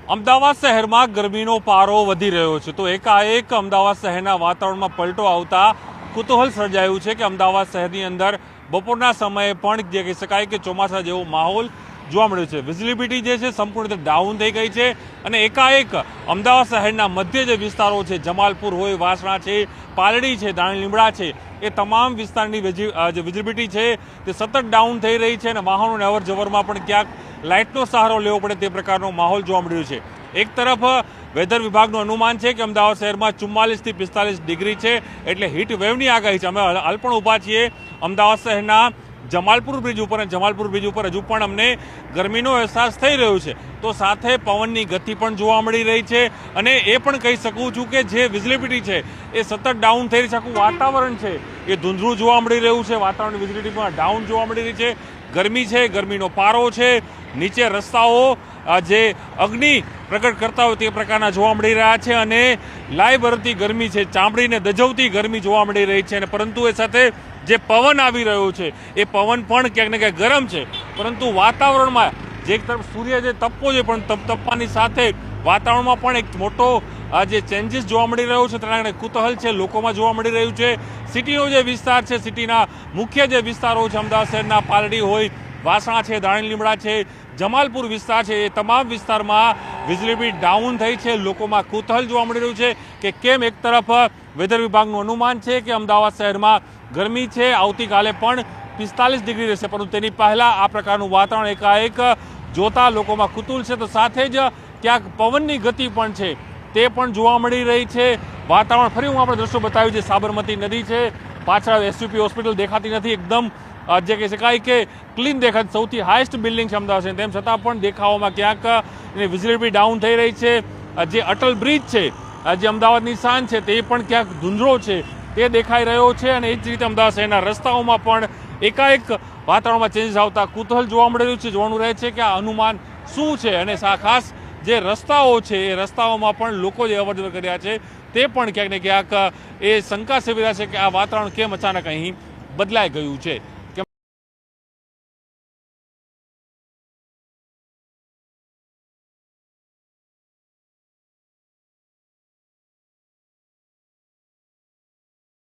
અમદાવાદ શહેરમાં ગરમીનો પારો વધી રહ્યો છે તો એકાએક અમદાવાદ શહેરના વાતાવરણમાં પલટો આવતા કુતૂહલ સર્જાયું છે કે અમદાવાદ શહેરની અંદર બપોરના સમયે પણ જે કહી શકાય કે ચોમાસા જેવો માહોલ જોવા મળ્યો છે। વિઝિબિલિટી જે છે સંપૂર્ણ રીતે ડાઉન થઈ ગઈ છે અને એકાએક અમદાવાદ શહેરના મધ્ય જે વિસ્તારો છે, જમાલપુર હોય, વાસણા છે, પાલડી છે, દાણી લીમડા છે, એ તમામ વિસ્તારની જે વિઝિબિલિટી છે તે સતત ડાઉન થઈ રહી છે અને વાહનોને અવર જવરમાં પણ ક્યાંક લાઇટનો સહારો લેવો પડે તે પ્રકારનો માહોલ જોવા મળ્યો છે। એક તરફ વેધર વિભાગનું અનુમાન છે કે અમદાવાદ શહેરમાં 44 થી 45 ડિગ્રી છે એટલે હીટ વેવની આગાહી છે। અમે હાલ પણ ઊભા છીએ અમદાવાદ શહેરના જમાલપુર બ્રિજ ઉપર અને જમાલપુર બ્રિજ ઉપર હજુ પણ અમને ગરમીનો અહેસાસ થઈ રહ્યો છે તો સાથે પવનની ગતિ પણ જોવા મળી રહી છે અને એ પણ કહી શકું છું કે જે વિઝિબિલિટી છે એ સતત ડાઉન થઈ રહી છે। આખું વાતાવરણ છે એ ધૂંધળું જોવા મળી રહ્યું છે, વાતાવરણની વિઝિબિલિટી પણ ડાઉન જોવા મળી રહી છે। ગરમી છે, ગરમીનો પારો છે, નીચે રસ્તાઓ જે અગ્નિ પ્રગટ કરતા હોય તે પ્રકારના જોવા મળી રહ્યા છે અને લાઈ બરતી ગરમી છે, ચામડીને દજવતી ગરમી જોવા મળી રહી છે અને પરંતુ એ સાથે જે પવન આવી રહ્યો છે એ પવન પણ ક્યાંક ને ક્યાંક ગરમ છે પરંતુ વાતાવરણમાં જે એક તરફ સૂર્ય જે તપવો છે પણ તપવાની સાથે વાતાવરણમાં પણ એક મોટો જે ચેન્જીસ જોવા મળી રહ્યો છે તેના કારણે કુતૂહલ છે લોકોમાં જોવા મળી રહ્યું છે। સિટીનો જે વિસ્તાર છે, સિટીના મુખ્ય જે વિસ્તારો છે અમદાવાદ શહેરના પાલડી હોય, વાસણા છે, દાણી લીમડા છે, જમાલપુર વિસ્તાર છે, એ તમામ વિસ્તારમાં વિઝિબિલિટી ડાઉન થઈ છે। લોકોમાં કુતૂહલ જોવા મળી રહ્યું છે કે કેમ એક તરફ વેધર વિભાગનું અનુમાન છે કે અમદાવાદ શહેરમાં ગરમી છે, આવતીકાલે પણ 45 ડિગ્રી રહેશે પરંતુ તેની પહેલાં આ પ્રકારનું વાતાવરણ એકાએક જોતા લોકોમાં કુતૂહલ છે તો સાથે જ ક્યાંક પવનની ગતિ પણ છે તે પણ જોવા મળી રહી છે। વાતાવરણ ફરી હું આપણે દ્રશ્યો બતાવ્યું છે, સાબરમતી નદી છે, પાછળ એસયુપી હોસ્પિટલ દેખાતી નથી, એકદમ જે કહી શકાય કે ક્લીન દેખાય, સૌથી હાઈએસ્ટ બિલ્ડિંગ છે અમદાવાદ છે તેમ છતાં પણ દેખાવમાં ક્યાંક વિઝિબિલિટી ડાઉન થઈ રહી છે। જે અટલ બ્રિજ છે, જે અમદાવાદની શાન છે તે પણ ક્યાંક ધૂંધળો છે તે દેખાઈ રહ્યો છે અને એ જ રીતે અમદાવાદ શહેરના રસ્તાઓમાં પણ એકાએક વાતાવરણમાં ચેન્જીસ આવતા કુતૂહલ જોવા મળી રહ્યું છે। જોવાનું રહે છે કે આ અનુમાન શું છે અને ખાસ જે રસ્તાઓ છે એ રસ્તાઓમાં પણ લોકો જે અવરજવર કર્યા છે તે પણ ક્યાંક ને ક્યાંક એ શંકા સેવી રહ્યા છે કે આ વાતાવરણ કેમ અચાનક અહીં બદલાઈ ગયું છે।